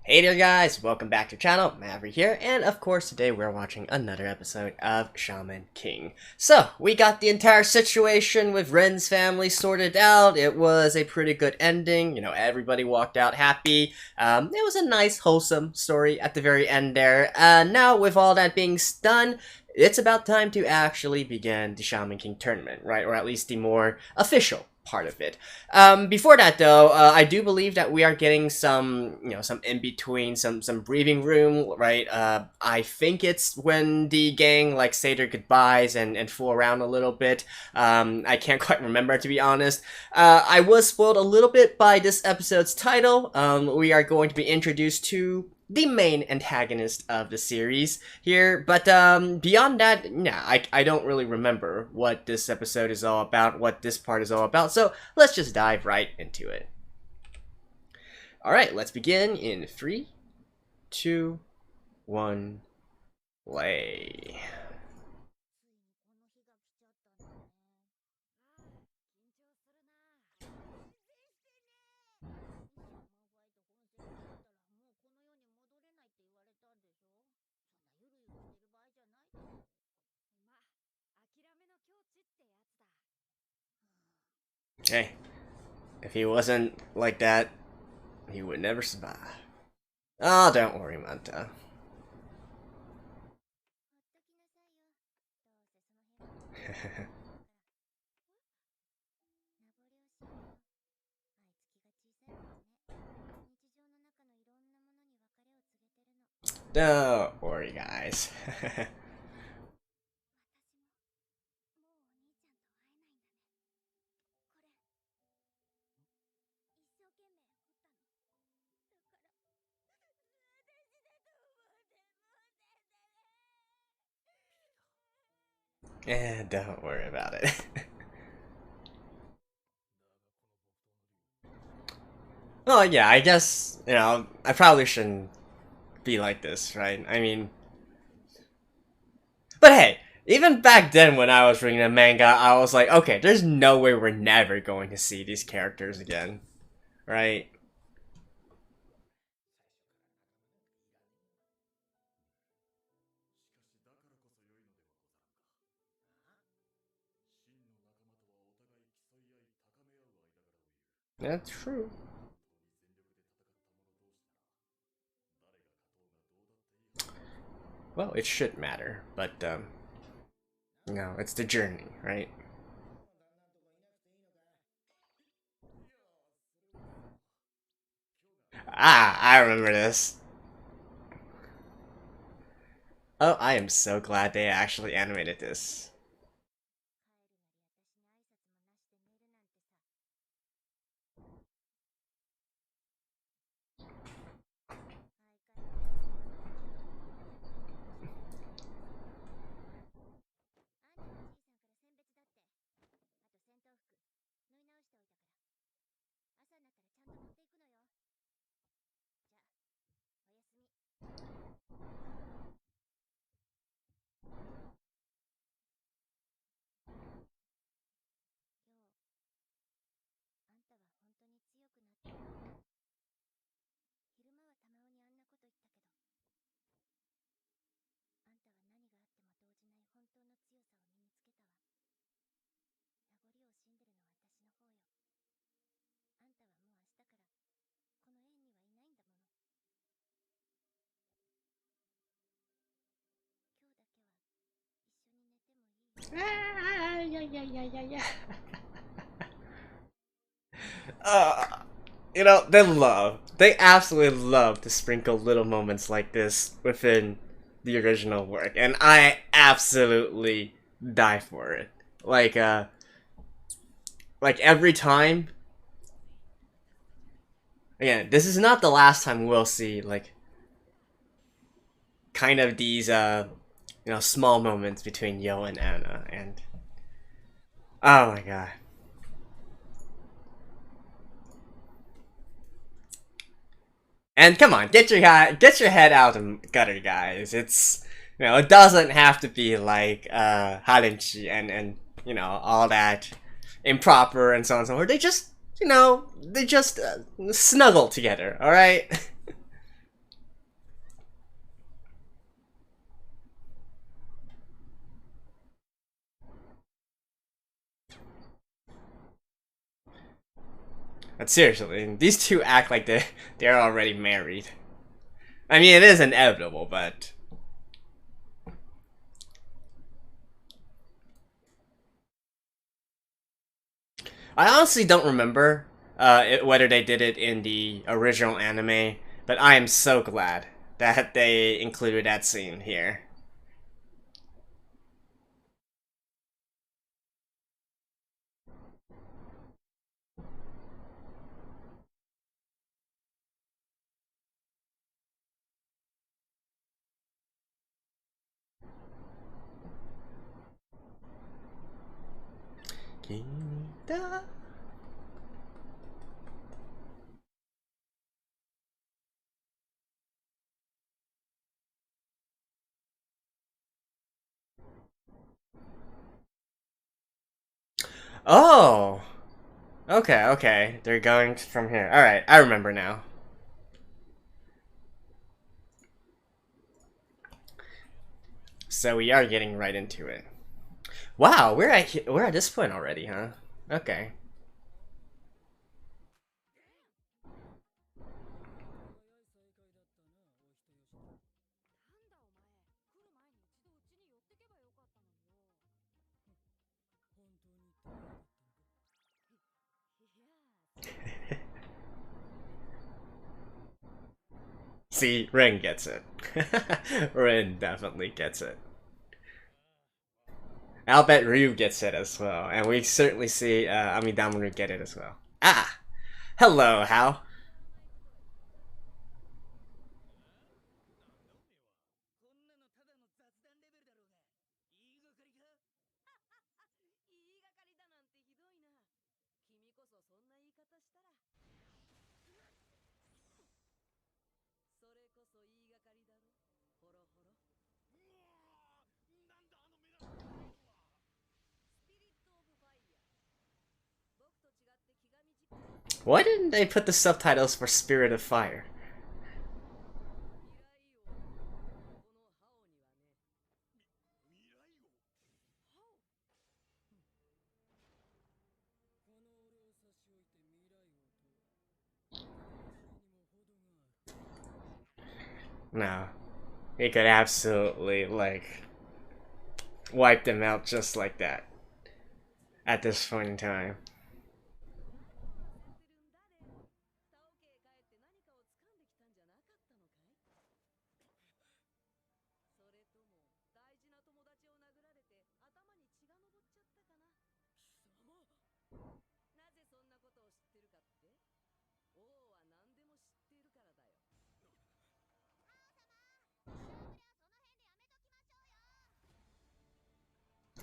Hey there guys, welcome back to the channel, Maverick here, and of course today we're watching another episode of Shaman King. So, we got the entire situation with Ren's family sorted out. It was a pretty good ending, everybody walked out happy. It was a nice, wholesome story at the very end there. Now, with all that being done, it's about time to actually begin the Shaman King tournament, right? Or at least the more official part of it. Before that, though, I do believe that we are getting some, some in between, some breathing room, right? I think it's when the gang say their goodbyes and fool around a little bit. I can't quite remember, to be honest. I was spoiled a little bit by this episode's title. We are going to be introduced to the main antagonist of the series here, but beyond that, I don't really remember what this episode is all about, what this part is all about, so let's just dive right into it. Alright, let's begin in 3, 2, 1, play. Hey, if he wasn't like that, he would never survive. Oh, don't worry, Manta. Don't worry, guys. Don't worry about it. Well, yeah, I guess, I probably shouldn't be like this, right? I mean... But hey, even back then when I was reading the manga, I was like, okay, there's no way we're never going to see these characters again, right? That's true. Well, it should matter, but, it's the journey, right? Ah, I remember this. Oh, I am so glad they actually animated this. Ah, yeah. Uh, they absolutely love to sprinkle little moments like this within the original work, and I absolutely die for it. Like every time. Again, this is not the last time we'll see kind of these small moments between Yoh and Anna, and oh my god. And come on, get your head out of the gutter, guys. It's it doesn't have to be like Halenchi and all that improper and so on and so forth. They just snuggle together, all right. But seriously, these two act like they're already married. I mean, it is inevitable, but I honestly don't remember whether they did it in the original anime. But I am so glad that they included that scene here. Oh, okay, okay. They're going from here. All right, I remember now. So we are getting right into it. Wow, we're at this point already, huh? Okay. See, Ren gets it. Ren definitely gets it. I'll bet Ryu gets it as well, and we certainly see Amidamaru get it as well. Ah, hello, Hal. Why didn't they put the subtitles for Spirit of Fire? No. He could absolutely, like, wipe them out just like that. At this point in time.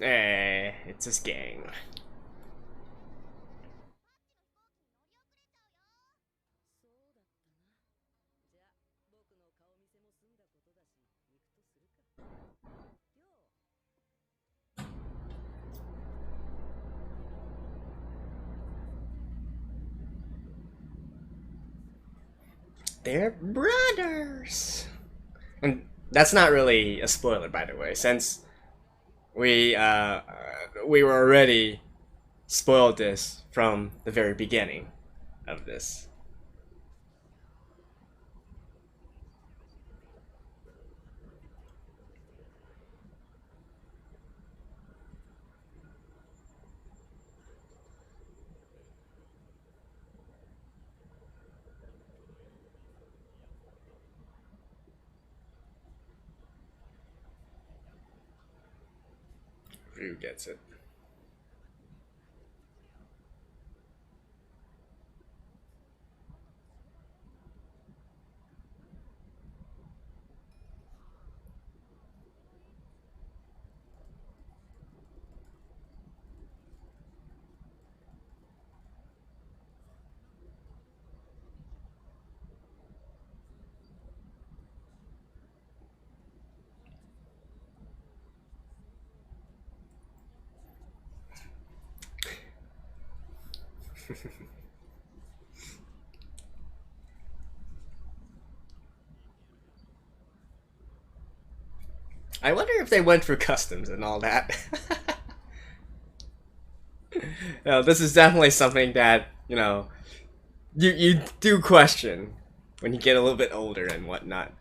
Eh, it's his gang. They're brothers. And that's not really a spoiler, by the way, since we were already spoiled this from the very beginning of this. Who gets it? I wonder if they went through customs and all that. No, this is definitely something that, You do question when you get a little bit older and whatnot.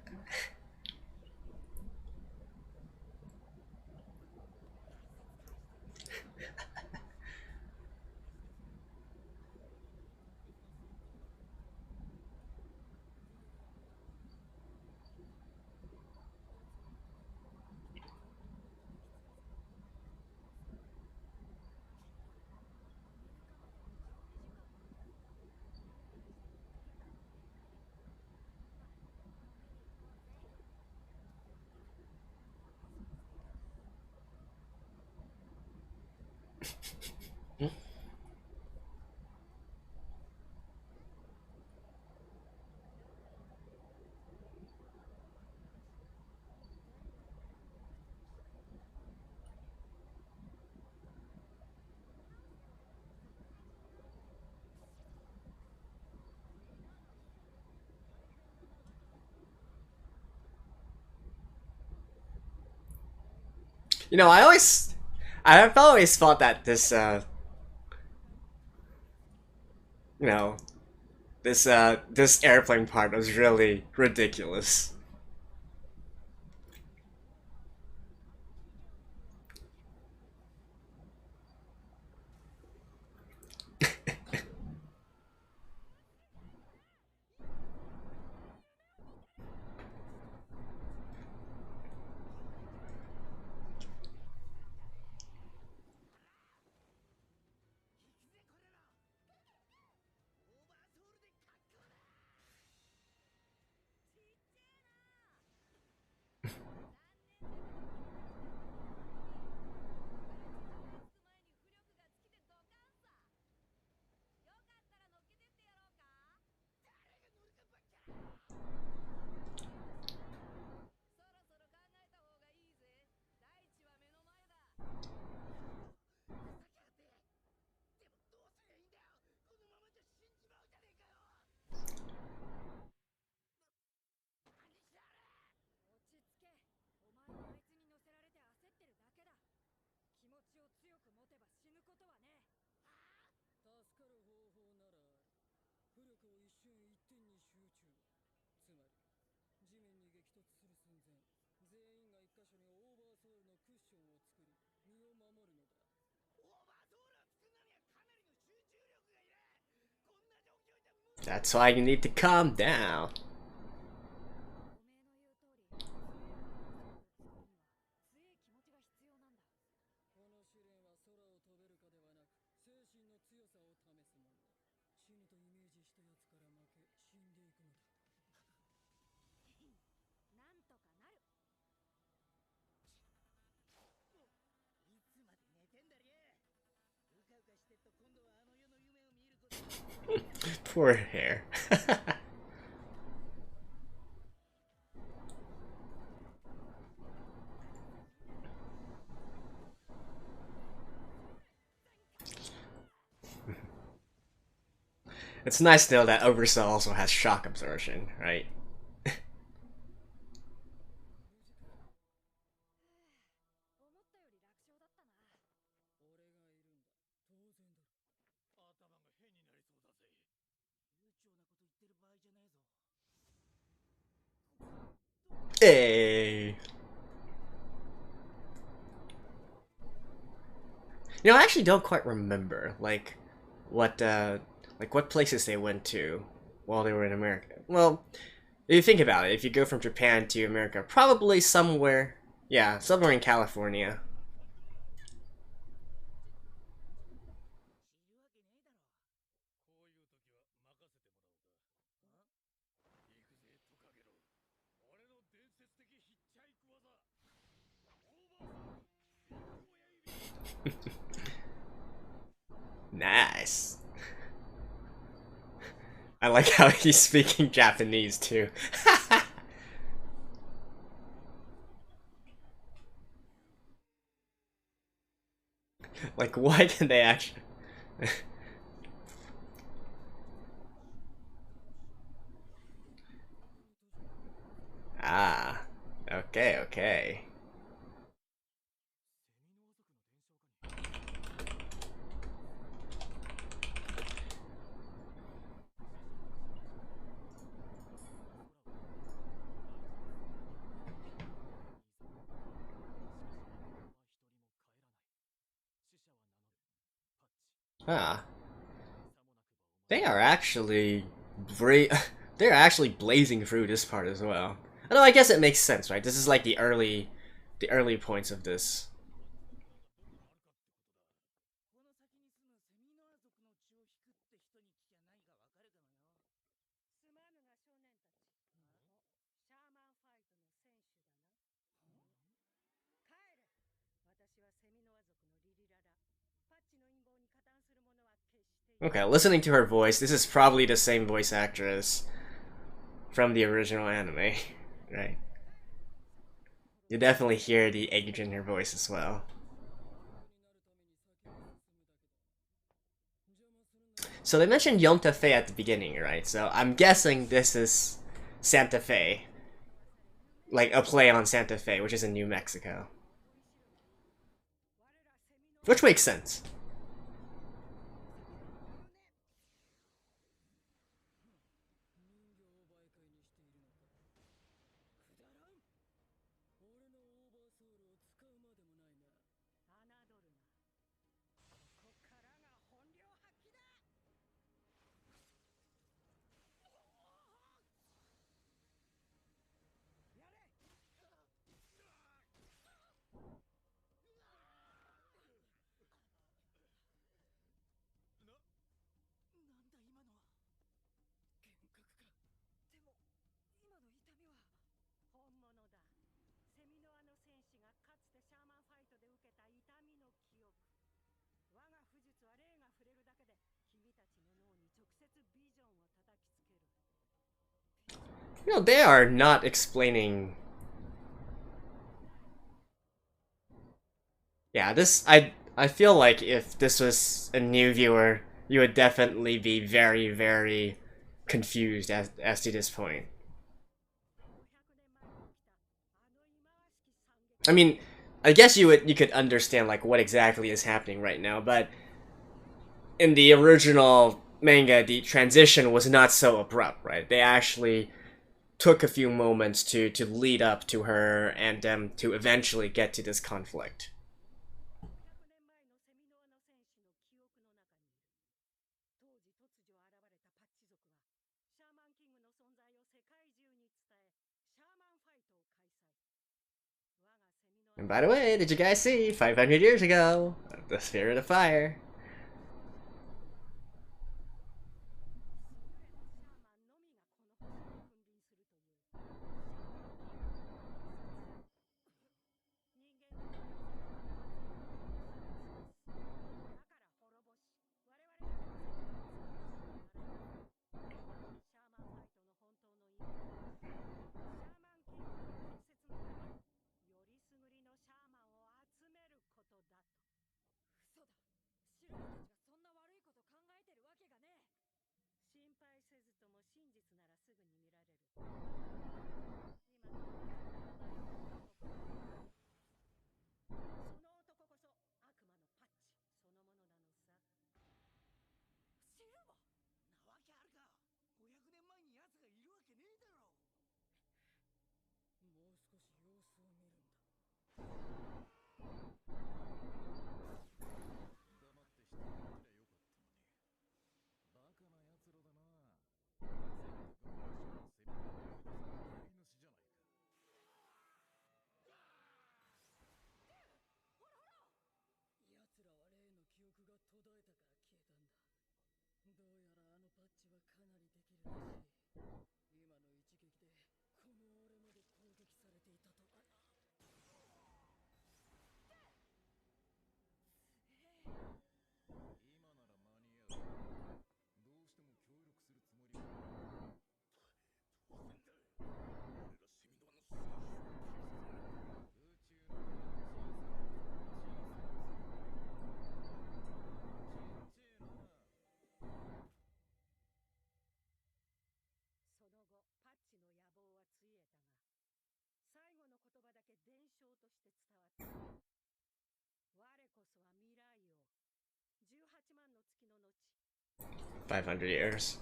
You know, I've always thought that this, you know, this airplane part was really ridiculous. That's why you need to calm down. Poor hair. It's nice to know that Oversoul also has shock absorption, right? Hey. You know, I actually don't quite remember what what places they went to while they were in America. Well, if you think about it, if you go from Japan to America, probably somewhere, yeah, somewhere in California. Nice. I like how he's speaking Japanese too. Like, why did they actually? Ah, okay, okay. Ah, they are actually they're actually blazing through this part as well. Although I guess it makes sense, right? This is like the early points of this. Okay, listening to her voice, this is probably the same voice actress from the original anime, right? You definitely hear the age in her voice as well. So they mentioned Yonta Fe at the beginning, right? So I'm guessing this is Santa Fe, like a play on Santa Fe, which is in New Mexico, which makes sense. You know, they are not explaining. Yeah, this I feel like if this was a new viewer, you would definitely be very confused as to this point. I mean, I guess you could understand like what exactly is happening right now, but in the original manga, the transition was not so abrupt, right? They actually took a few moments to lead up to her and to eventually get to this conflict. And by the way, did you guys see 500 years ago the Spirit of Fire? $500.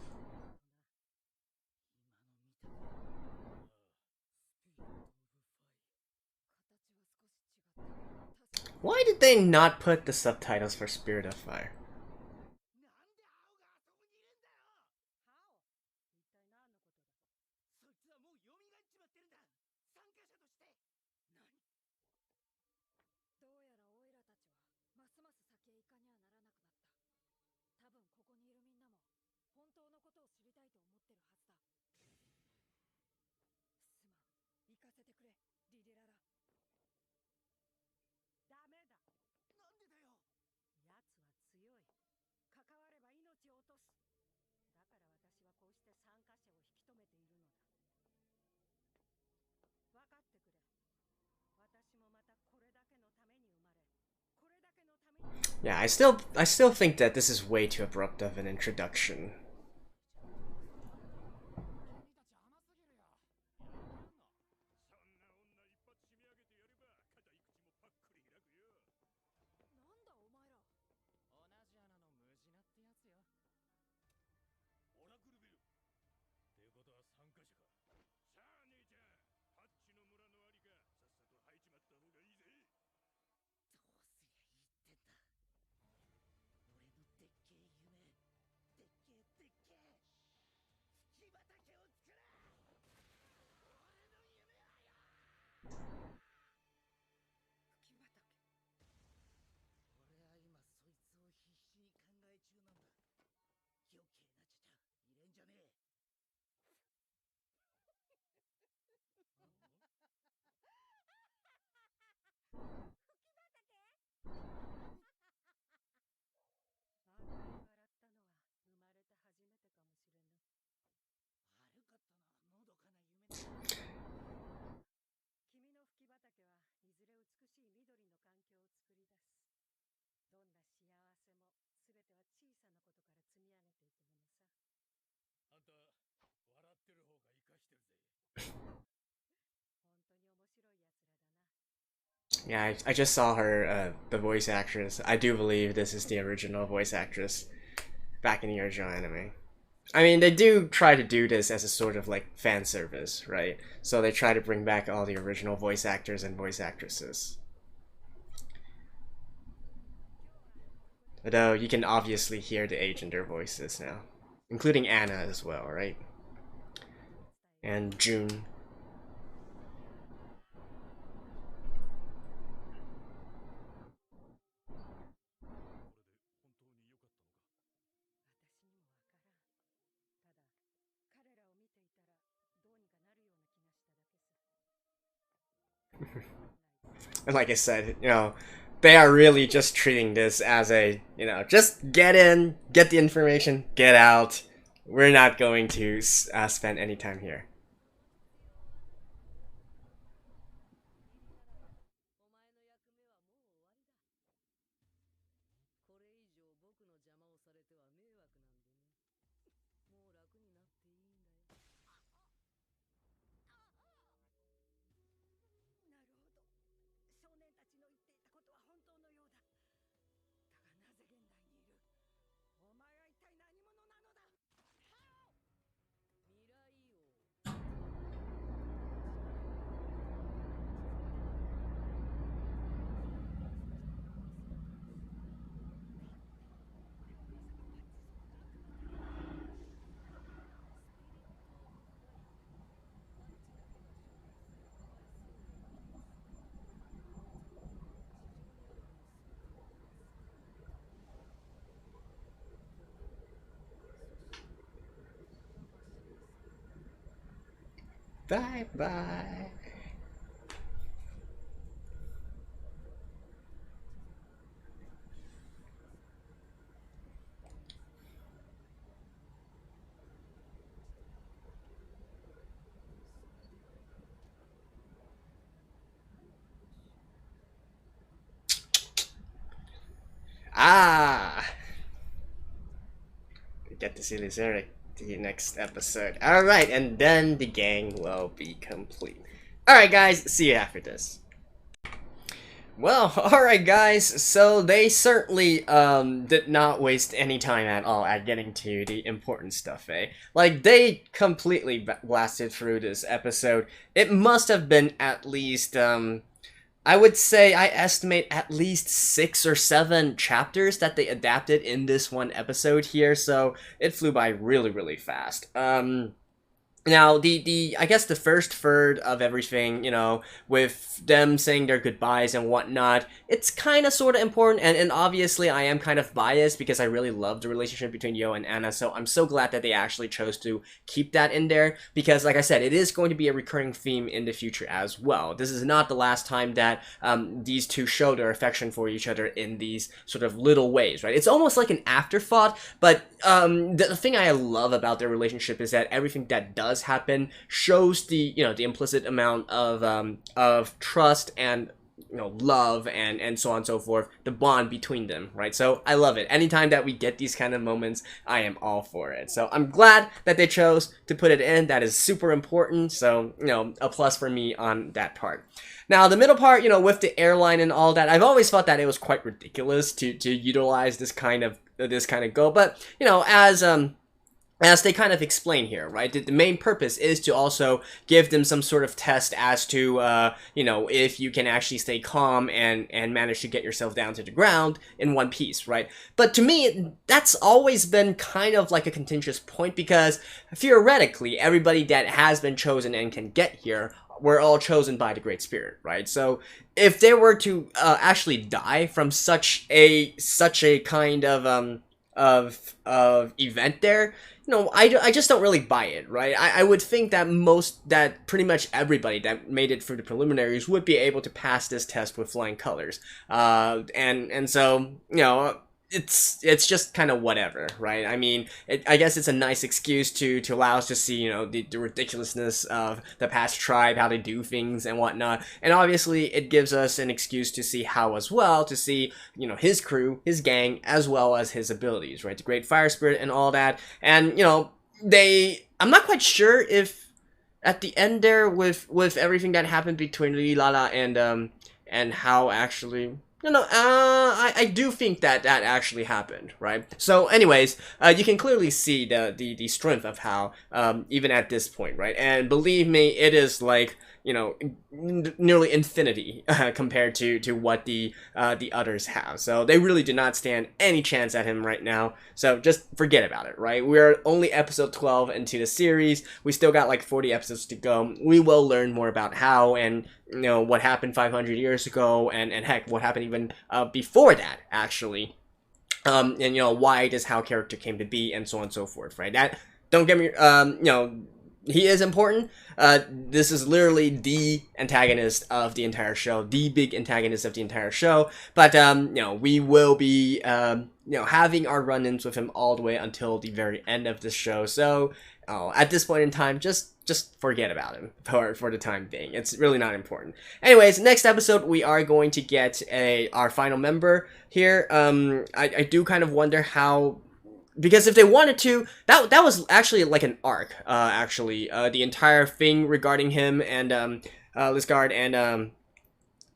Why did they not put the subtitles for Spirit of Fire? Yeah, I still think that this is way too abrupt of an introduction. Yeah, I just saw her, the voice actress. I do believe this is the original voice actress back in the original anime. I mean, they do try to do this as a sort of like fan service, right? So they try to bring back all the original voice actors and voice actresses. Although you can obviously hear the age in their voices now, including Anna as well, right? And June. And like I said, they are really just treating this as a, just get in, get the information, get out. We're not going to spend any time here. Bye bye. Ah! We get to see Lyserg the next episode. Alright, and then the gang will be complete. Alright, guys, see you after this. Well, alright guys, so they certainly did not waste any time at all at getting to the important stuff, eh? Like, they completely blasted through this episode. It must have been at least, I would say I estimate at least 6 or 7 chapters that they adapted in this one episode here, so it flew by really, really fast. Now, the I guess the first third of everything, you know, with them saying their goodbyes and whatnot, it's kind of sort of important, and obviously I am kind of biased because I really love the relationship between Yoh and Anna, so I'm so glad that they actually chose to keep that in there, because like I said, it is going to be a recurring theme in the future as well. This is not the last time that these two show their affection for each other in these sort of little ways, right? It's almost like an afterthought, but the thing I love about their relationship is that everything that does happen shows the, you know, the implicit amount of trust and, you know, love and so on and so forth, the bond between them, right? So I love it. Anytime that we get these kind of moments, I am all for it. So I'm glad that they chose to put it in. That is super important. So, you know, a plus for me on that part. Now, the middle part, you know, with the airline and all that, I've always thought that it was quite ridiculous to utilize this kind of go, but, you know, as they kind of explain here, right? The main purpose is to also give them some sort of test as to, you know, if you can actually stay calm and manage to get yourself down to the ground in one piece, right? But to me, that's always been kind of like a contentious point, because theoretically, everybody that has been chosen and can get here were all chosen by the Great Spirit, right? So if they were to actually die from such a kind of event there, you know, I just don't really buy it, right? I would think that pretty much everybody that made it through the preliminaries would be able to pass this test with flying colors. And so, you know, it's just kind of whatever, right? I mean, I guess it's a nice excuse to allow us to see, you know, the ridiculousness of the past tribe, how they do things and whatnot, and obviously it gives us an excuse to see How as well, to see, you know, his crew, his gang, as well as his abilities, right? The Great Fire Spirit and all that, and, you know, I'm not quite sure if at the end there with everything that happened between Lala and How actually. You know, I do think that actually happened, right? So, anyways, you can clearly see the strength of How, even at this point, right? And believe me, it is like, you know, nearly infinity compared to what the others have. So they really do not stand any chance at him right now. So just forget about it, right? We're only episode 12 into the series. We still got like 40 episodes to go. We will learn more about How and, you know, what happened 500 years ago, and heck, what happened even before that, actually. And, you know, why this How character came to be, and so on and so forth, right? That, don't get me, you know, he is important. This is literally the antagonist of the entire show, the big antagonist of the entire show. But, you know, we will be, you know, having our run-ins with him all the way until the very end of the show. So, at this point in time, just forget about him for the time being. It's really not important. Anyways, next episode we are going to get our final member here. I do kind of wonder how, because if they wanted to, that was actually like an arc. The entire thing regarding him and Lyserg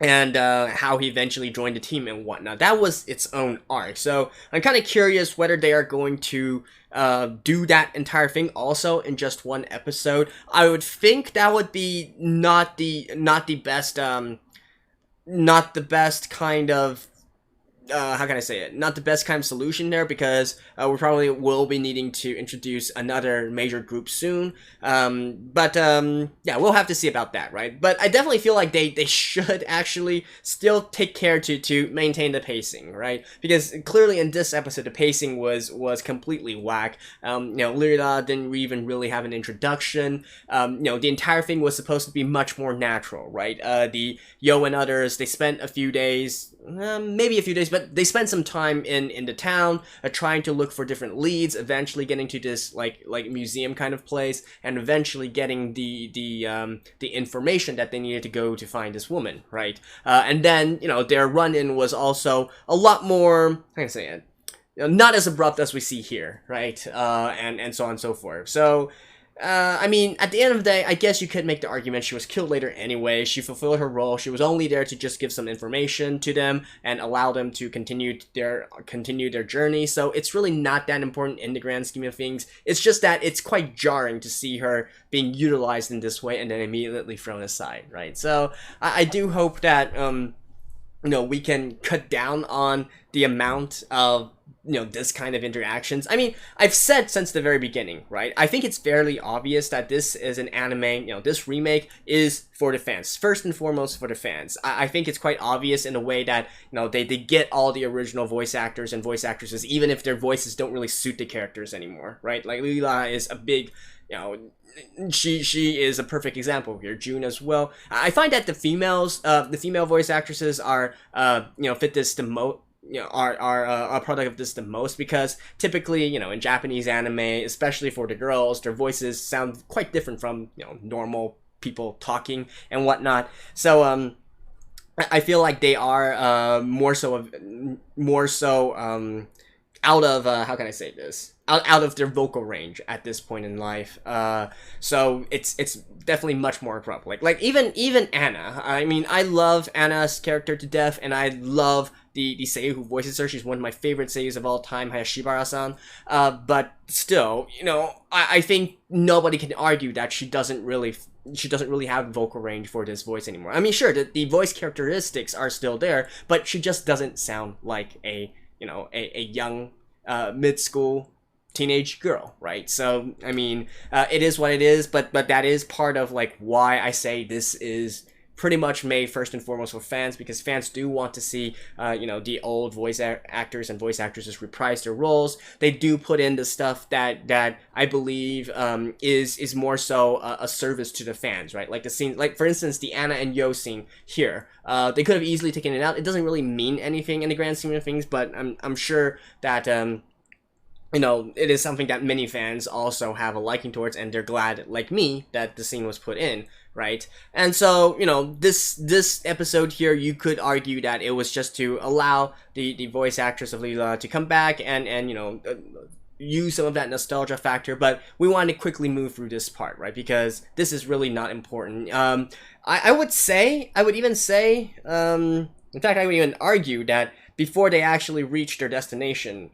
and how he eventually joined the team and whatnot. That was its own arc. So I'm kind of curious whether they are going to do that entire thing also in just one episode. I would think that would be not the best kind of how can I say it? Not the best kind of solution there, because we probably will be needing to introduce another major group soon. Yeah, we'll have to see about that, right? But I definitely feel like they should actually still take care to maintain the pacing, right? Because clearly in this episode, the pacing was completely whack. You know, Lyra didn't even really have an introduction. You know, the entire thing was supposed to be much more natural, right? The Yoh and others, they spent a few days, maybe a few days, but they spent some time in the town trying to look for different leads, eventually getting to this like museum kind of place, and eventually getting the information that they needed to go to find this woman, right? And then, you know, their run-in was also a lot more, how can I say it, you know, not as abrupt as we see here, right? And so on and so forth. So I mean, at the end of the day, I guess you could make the argument she was killed later anyway. She fulfilled her role. She was only there to just give some information to them and allow them to continue their journey. So it's really not that important in the grand scheme of things. It's just that it's quite jarring to see her being utilized in this way and then immediately thrown aside, right? So I do hope that you know, we can cut down on the amount of this kind of interactions. I mean, I've said since the very beginning, right? I think it's fairly obvious that this is an anime, this remake is for the fans, first and foremost for the fans. I think it's quite obvious in a way that, they get all the original voice actors and voice actresses, even if their voices don't really suit the characters anymore, right? Like, Lila is a big, she is a perfect example here. June as well. I find that the female voice actresses are, fit this the most, are a product of this the most, because typically, in Japanese anime, especially for the girls, their voices sound quite different from, normal people talking and whatnot. So, I feel like they are more so out of how can I say this? Out of their vocal range at this point in life. So it's definitely much more appropriate. Like even Anna. I mean, I love Anna's character to death, and I love the seiyuu who voices her. She's one of my favorite seiyus of all time, Hayashibara-san. But still, I think nobody can argue that she doesn't really have vocal range for this voice anymore. I mean, sure, the voice characteristics are still there, but she just doesn't sound like a young mid-school teenage girl, right? So, I mean, it is what it is, but that is part of, like, why I say this is pretty much made first and foremost for fans, because fans do want to see, the old voice actors and voice actresses reprise their roles. They do put in the stuff that I believe is more so a service to the fans, right? Like the scene, like for instance, the Anna and Yoh scene here. They could have easily taken it out. It doesn't really mean anything in the grand scheme of things, but I'm sure that it is something that many fans also have a liking towards, and they're glad, like me, that the scene was put in, right? And so, this episode here, you could argue that it was just to allow the voice actress of Lila to come back and use some of that nostalgia factor, but we want to quickly move through this part, right? Because this is really not important. I would even argue that before they actually reach their destination,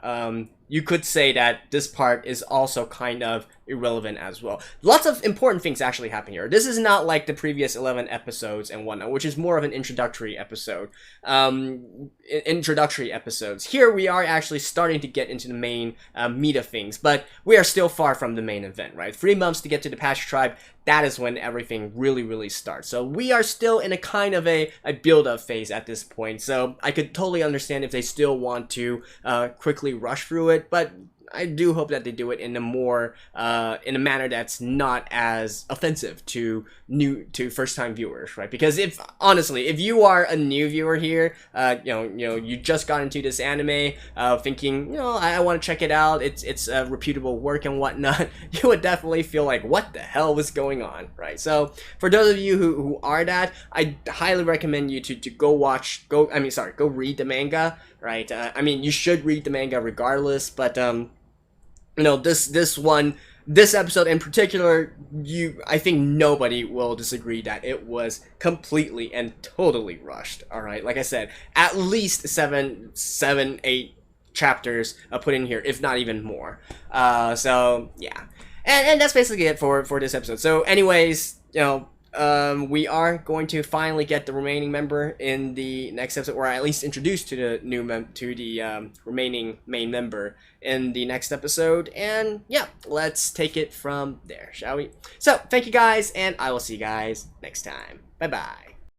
you could say that this part is also kind of irrelevant as well. Lots of important things actually happen here. This is not like the previous 11 episodes and whatnot, which is more of an introductory episode. Introductory episodes. Here we are actually starting to get into the main meat of things, but we are still far from the main event, right? 3 months to get to the Apache tribe, that is when everything really starts. So we are still in a kind of a build-up phase at this point, so I could totally understand if they still want to quickly rush through it, but I do hope that they do it in a more in a manner that's not as offensive to first-time viewers, right? Because if you are a new viewer here, you just got into this anime, thinking, I want to check it out, it's a reputable work and whatnot, you would definitely feel like, what the hell was going on, right? So for those of you who are that, I highly recommend you to go read the manga, right? I mean, you should read the manga regardless, but this episode in particular, I think nobody will disagree that it was completely and totally rushed. All right, like I said, at least seven, 8 chapters put in here, if not even more. So yeah, and that's basically it for this episode. So, anyways, we are going to finally get the remaining member in the next episode, or at least introduced to the remaining main member in the next episode. And yeah, let's take it from there, shall we? So thank you guys, and I will see you guys next time. Bye bye.